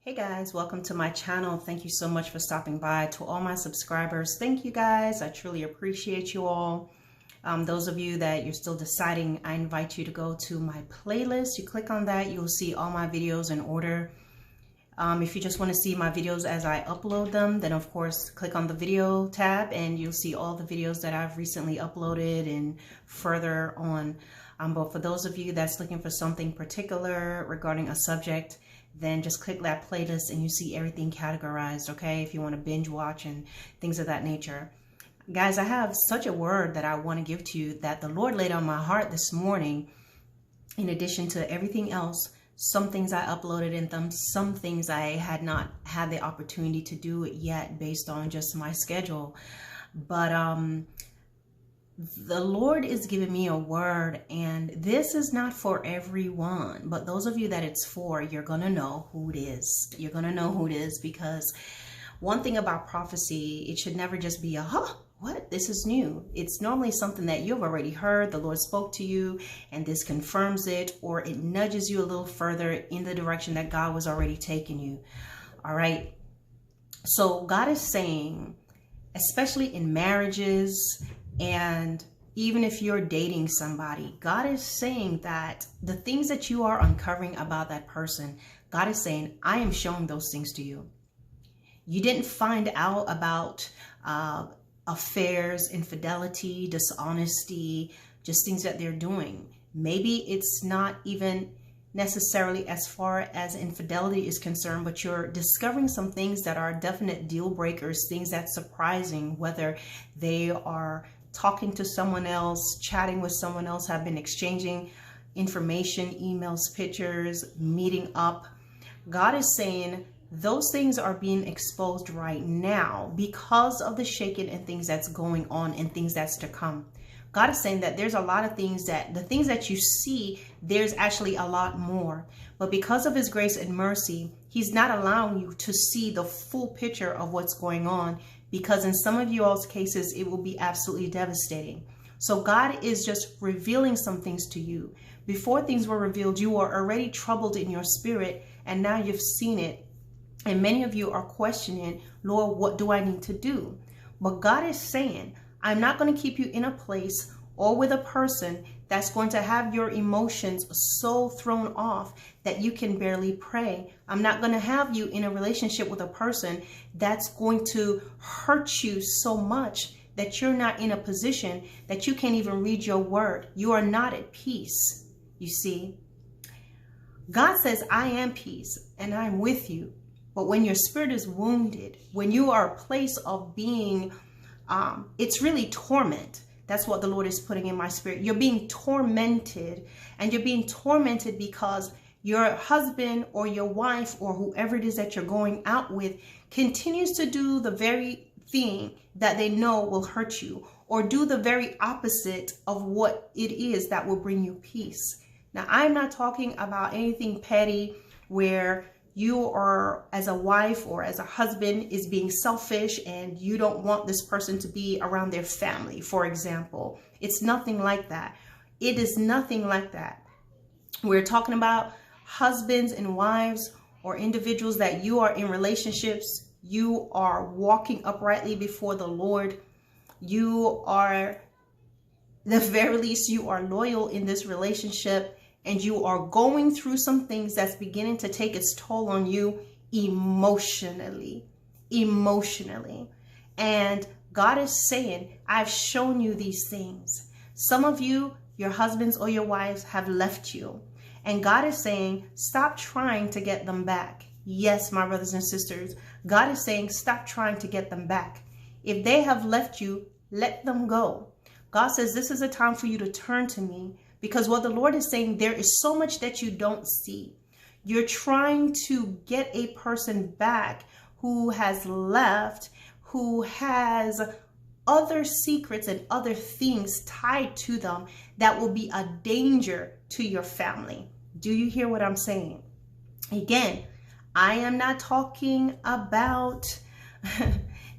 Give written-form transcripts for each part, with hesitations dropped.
Hey guys, welcome to my channel. Thank you so much for stopping by. To all my subscribers, thank you guys. I truly appreciate you all. Those of you that you're still deciding, I invite you to go to my playlist. You click on that, you'll see all my videos in order. If you just want to see my videos as I upload them, then of course click on the video tab and you'll see all the videos that I've recently uploaded and further on. But for those of you that's looking for something particular regarding a subject, then just click that playlist and you see everything categorized, okay? If you want to binge watch and things of that nature. Guys, I have such a word that I want to give to you that the Lord laid on my heart this morning. In addition to everything else, some things I uploaded in them, some things I had not had the opportunity to do it yet based on just my schedule. But the Lord is giving me a word, and this is not for everyone, but those of you that it's for, you're going to know who it is. You're going to know who it is, because one thing about prophecy, it should never just be a, what? This is new. It's normally something that you've already heard. The Lord spoke to you and this confirms it, or it nudges you a little further in the direction that God was already taking you. All right. So God is saying, especially in marriages, and even if you're dating somebody, God is saying that the things that you are uncovering about that person, God is saying, I am showing those things to you. You didn't find out about affairs, infidelity, dishonesty, just things that they're doing. Maybe it's not even necessarily as far as infidelity is concerned, but you're discovering some things that are definite deal breakers, things that's surprising, whether they are talking to someone else, chatting with someone else, have been exchanging information, emails, pictures, meeting up. God is saying those things are being exposed right now because of the shaking and things that's going on and things that's to come. God is saying that there's a lot of things that the things that you see, there's actually a lot more. But because of his grace and mercy, he's not allowing you to see the full picture of what's going on, because in some of you all's cases, it will be absolutely devastating. So God is just revealing some things to you. Before things were revealed, you were already troubled in your spirit, and now you've seen it. And many of you are questioning, Lord, what do I need to do? But God is saying, I'm not going to keep you in a place or with a person that's going to have your emotions so thrown off that you can barely pray. I'm not going to have you in a relationship with a person that's going to hurt you so much that you're not in a position that you can't even read your word. You are not at peace. You see, God says, I am peace and I'm with you. But when your spirit is wounded, when you are a place of being, it's really torment. That's what the Lord is putting in my spirit. You're being tormented, and you're being tormented because your husband or your wife or whoever it is that you're going out with continues to do the very thing that they know will hurt you, or do the very opposite of what it is that will bring you peace. Now, I'm not talking about anything petty where you are, as a wife or as a husband, is being selfish and you don't want this person to be around their family, for example. It's nothing like that. It is nothing like that. We're talking about husbands and wives, or individuals that you are in relationships. You are walking uprightly before the Lord. You are, the very least, you are loyal in this relationship. And you are going through some things that's beginning to take its toll on you emotionally. And God is saying, I've shown you these things. Some of you, your husbands or your wives, have left you. And God is saying, stop trying to get them back. Yes, my brothers and sisters, God is saying, stop trying to get them back. If they have left you, let them go. God says, this is a time for you to turn to me. Because what the Lord is saying, there is so much that you don't see. You're trying to get a person back who has left, who has other secrets and other things tied to them that will be a danger to your family. Do you hear what I'm saying? Again, I am not talking about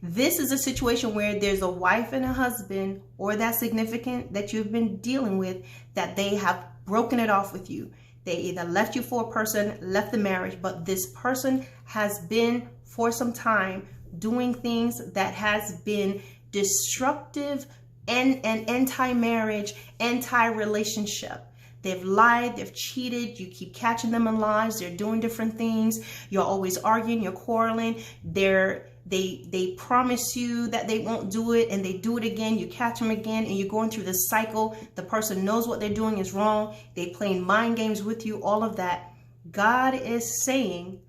this is a situation where there's a wife and a husband, or that significant that you've been dealing with, that they have broken it off with you. They either left you for a person, left the marriage, but this person has been for some time doing things that has been destructive and anti-marriage, anti-relationship. They've lied, they've cheated, you keep catching them in lies, they're doing different things, you're always arguing, you're quarreling, they promise you that they won't do it and they do it again, you catch them again, and you're going through this cycle. The person knows what they're doing is wrong, they playing mind games with you, all of that. God is saying,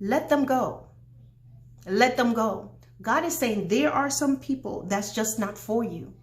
let them go. Let them go. God is saying there are some people that's just not for you.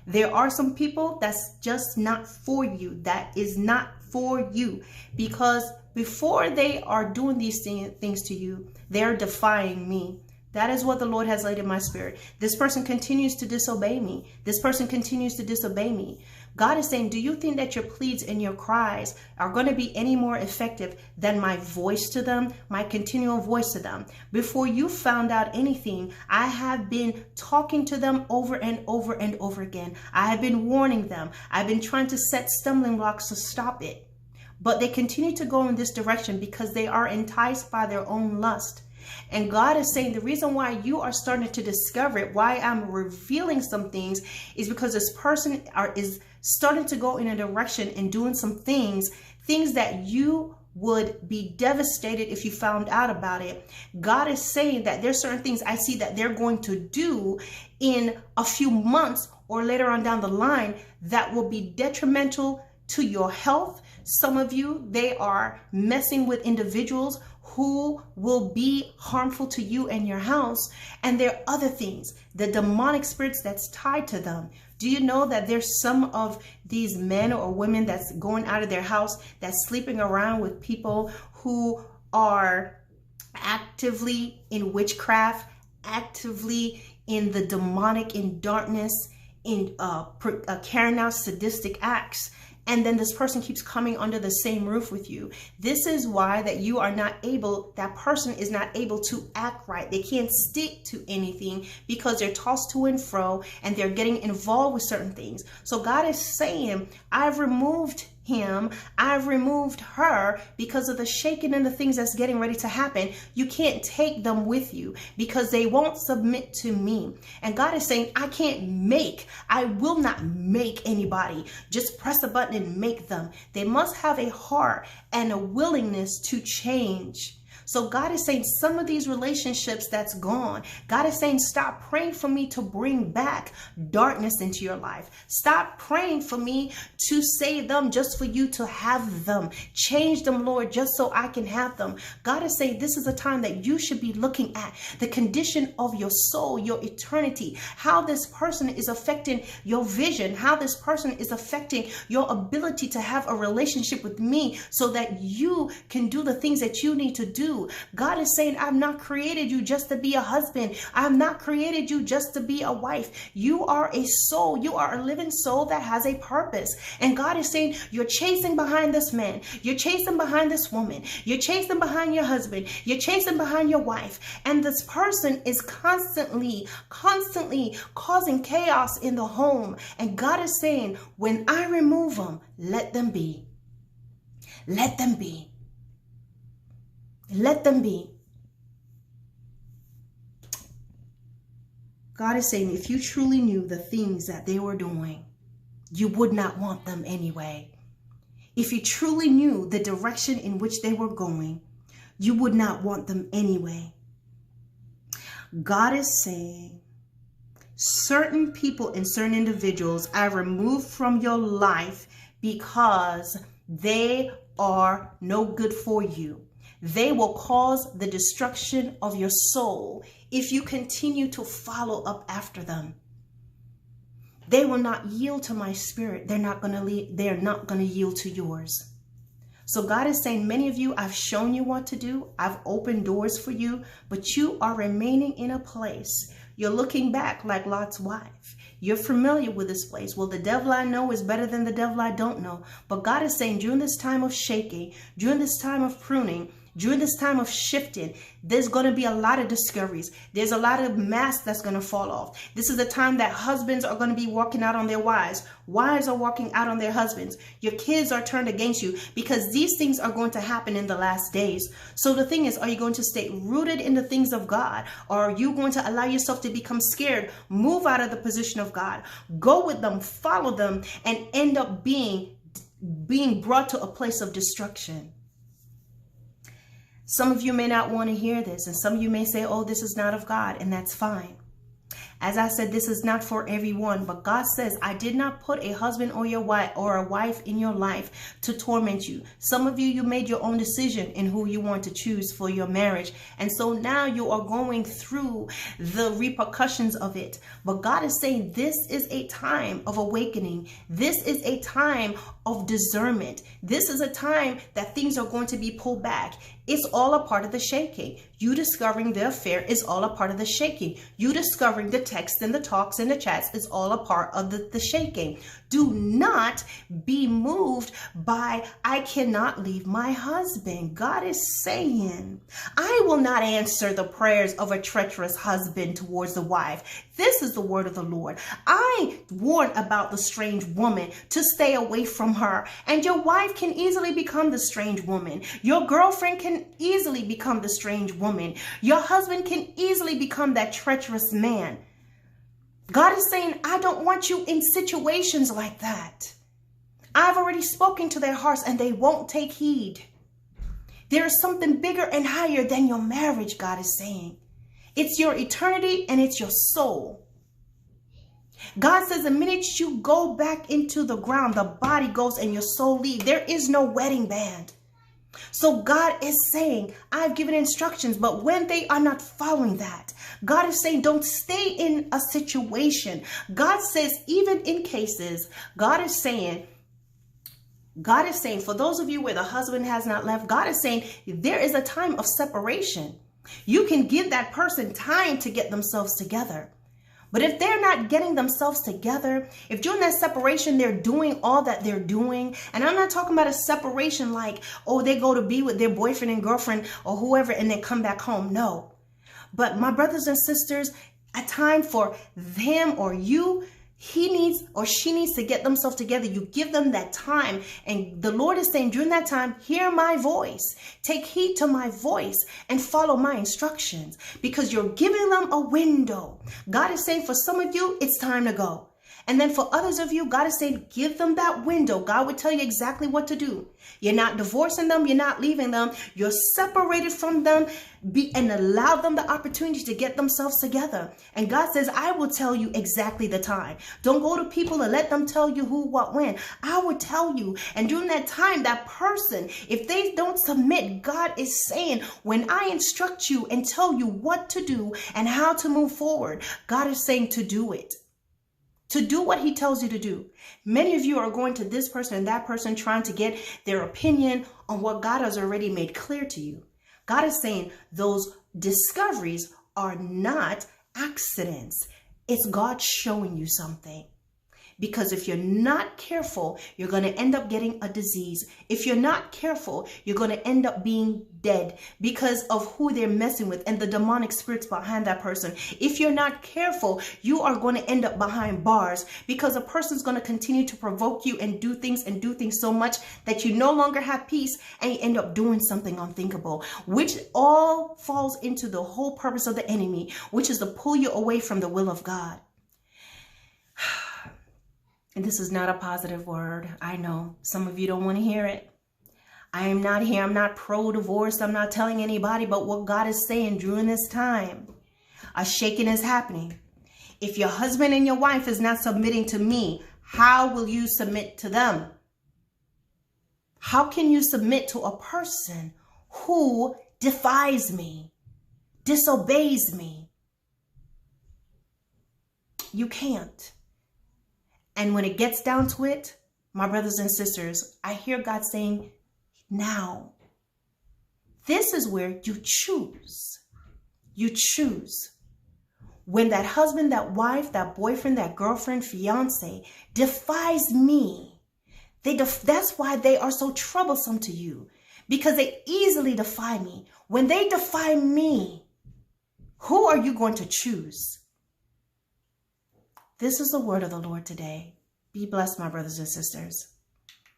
There are some people that's just not for you. That is not for you. Because before they are doing these things to you, they're defying me. That is what the Lord has laid in my spirit. This person continues to disobey me. This person continues to disobey me. God is saying, do you think that your pleas and your cries are going to be any more effective than my voice to them, my continual voice to them? Before you found out anything, I have been talking to them over and over and over again. I have been warning them. I've been trying to set stumbling blocks to stop it. But they continue to go in this direction because they are enticed by their own lust. And God is saying the reason why you are starting to discover it, why I'm revealing some things, is because this person is starting to go in a direction and doing some things that you would be devastated if you found out about it. God is saying that there's certain things I see that they're going to do in a few months or later on down the line that will be detrimental to your health. Some of you, they are messing with individuals who will be harmful to you and your house. And there are other things, the demonic spirits that's tied to them. Do you know that there's some of these men or women that's going out of their house, that's sleeping around with people who are actively in witchcraft, actively in the demonic, in darkness, in carrying out sadistic acts? And then this person keeps coming under the same roof with you. This is why that person is not able to act right. They can't stick to anything because they're tossed to and fro and they're getting involved with certain things. So God is saying, I've removed him, I've removed her because of the shaking and the things that's getting ready to happen. You can't take them with you because they won't submit to me. And God is saying, I will not make anybody just press a button and make them. They must have a heart and a willingness to change. So God is saying some of these relationships that's gone, God is saying, stop praying for me to bring back darkness into your life. Stop praying for me to save them just for you to have them. Change them, Lord, just so I can have them. God is saying this is a time that you should be looking at the condition of your soul, your eternity, how this person is affecting your vision, how this person is affecting your ability to have a relationship with me so that you can do the things that you need to do. God is saying, I've not created you just to be a husband. I've not created you just to be a wife. You are a soul. You are a living soul that has a purpose. And God is saying, you're chasing behind this man. You're chasing behind this woman. You're chasing behind your husband. You're chasing behind your wife. And this person is constantly causing chaos in the home. And God is saying, when I remove them, let them be. Let them be. Let them be. God is saying, if you truly knew the things that they were doing, you would not want them anyway. If you truly knew the direction in which they were going, you would not want them anyway. God is saying, certain people and certain individuals I removed from your life because they are no good for you. They will cause the destruction of your soul if you continue to follow up after them. They will not yield to my spirit. They're not going to yield to yours. So God is saying, many of you, I've shown you what to do. I've opened doors for you, but you are remaining in a place. You're looking back like Lot's wife. You're familiar with this place. Well, the devil I know is better than the devil I don't know. But God is saying, during this time of shaking, during this time of pruning, During this time of shifting, there's going to be a lot of discoveries. There's a lot of masks that's going to fall off. This is the time that husbands are going to be walking out on their wives. Wives are walking out on their husbands. Your kids are turned against you, because these things are going to happen in the last days. So the thing is, are you going to stay rooted in the things of God, or are you going to allow yourself to become scared, move out of the position of God, go with them, follow them, and end up being brought to a place of destruction? Some of you may not want to hear this, and some of you may say, oh, this is not of God, and that's fine. As I said, this is not for everyone, but God says, I did not put a husband or your wife or a wife in your life to torment you. Some of you, you made your own decision in who you want to choose for your marriage. And so now you are going through the repercussions of it. But God is saying this is a time of awakening. This is a time of discernment. This is a time that things are going to be pulled back. It's all a part of the shaking. You discovering the affair is all a part of the shaking. You discovering the texts and the talks and the chats is all a part of the shaking. Do not be moved by, I cannot leave my husband. God is saying, I will not answer the prayers of a treacherous husband towards the wife. This is the word of the Lord. I warn about the strange woman to stay away from her. And your wife can easily become the strange woman. Your girlfriend can easily become the strange woman. Your husband can easily become that treacherous man. God is saying, I don't want you in situations like that. I've already spoken to their hearts and they won't take heed. There is something bigger and higher than your marriage, God is saying. It's your eternity and it's your soul. God says the minute you go back into the ground, the body goes and your soul leaves. There is no wedding band. So God is saying, I've given instructions, but when they are not following that, God is saying, don't stay in a situation. God says, even in cases, God is saying, for those of you where the husband has not left, God is saying there is a time of separation. You can give that person time to get themselves together. But if they're not getting themselves together, if during that separation, they're doing all that they're doing, and I'm not talking about a separation like, oh, they go to be with their boyfriend and girlfriend or whoever and then come back home. No. But my brothers and sisters, a time for them or you, he needs or she needs to get themselves together. You give them that time. And the Lord is saying during that time, hear my voice. Take heed to my voice and follow my instructions, because you're giving them a window. God is saying for some of you, it's time to go. And then for others of you, God is saying, give them that window. God would tell you exactly what to do. You're not divorcing them. You're not leaving them. You're separated from them and allow them the opportunity to get themselves together. And God says, I will tell you exactly the time. Don't go to people and let them tell you who, what, when. I will tell you. And during that time, that person, if they don't submit, God is saying, when I instruct you and tell you what to do and how to move forward, God is saying to do it. To do what he tells you to do. Many of you are going to this person and that person trying to get their opinion on what God has already made clear to you. God is saying those discoveries are not accidents. It's God showing you something. Because if you're not careful, you're going to end up getting a disease. If you're not careful, you're going to end up being dead because of who they're messing with and the demonic spirits behind that person. If you're not careful, you are going to end up behind bars because a person's going to continue to provoke you and do things so much that you no longer have peace, and you end up doing something unthinkable, which all falls into the whole purpose of the enemy, which is to pull you away from the will of God. And this is not a positive word. I know some of you don't want to hear it. I am not here. I'm not pro-divorce. I'm not telling anybody, but what God is saying during this time, a shaking is happening. If your husband and your wife is not submitting to me, how will you submit to them? How can you submit to a person who defies me, disobeys me? You can't. And when it gets down to it, my brothers and sisters, I hear God saying, now, this is where you choose. You choose. When that husband, that wife, that boyfriend, that girlfriend, fiance defies me, that's why they are so troublesome to you. because they easily defy me. When they defy me, who are you going to choose? This is the word of the Lord today. Be blessed, my brothers and sisters.